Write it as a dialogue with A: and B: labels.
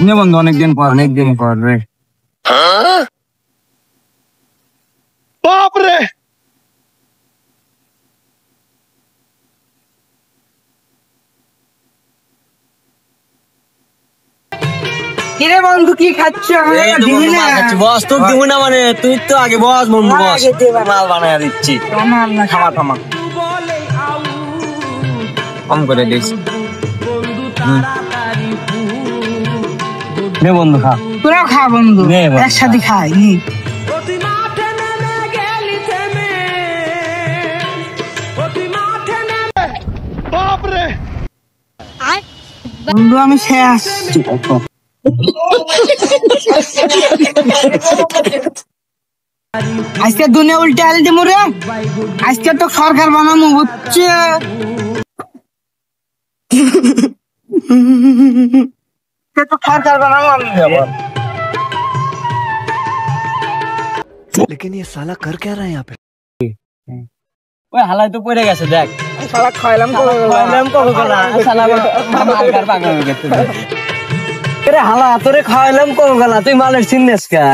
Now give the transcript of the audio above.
A: নে বন্ধু, অনেকদিন পর রে।
B: বাপ রে,
C: কিরে বন্ধু কি খাচ্ছ?
A: বস তোর দিব না মানে, তুই তো আগে বস বন্ধু, বস মাল বানায় দিচ্ছি। থামা কম করে দিস। নে বন্ধু খা।
C: তোরাও খা বন্ধু, একসাথে খাই।
B: বাপ রে,
C: বন্ধু আমি শেষ। আজকে দুনিয়া উল্টে আলতে মরে, আজকে তো সরকার বানানো হচ্ছে। তো সরকার বানানো
D: लेकिन ये साला कर क्या रहा है यहाँ पे?
A: ওই হালাই তো পড়ে গেছে দেখ।
C: শালা খাইলাম
A: হালা তোরে খাওয়াইলাম কোন গলা, তুই মালের চিনিস কে?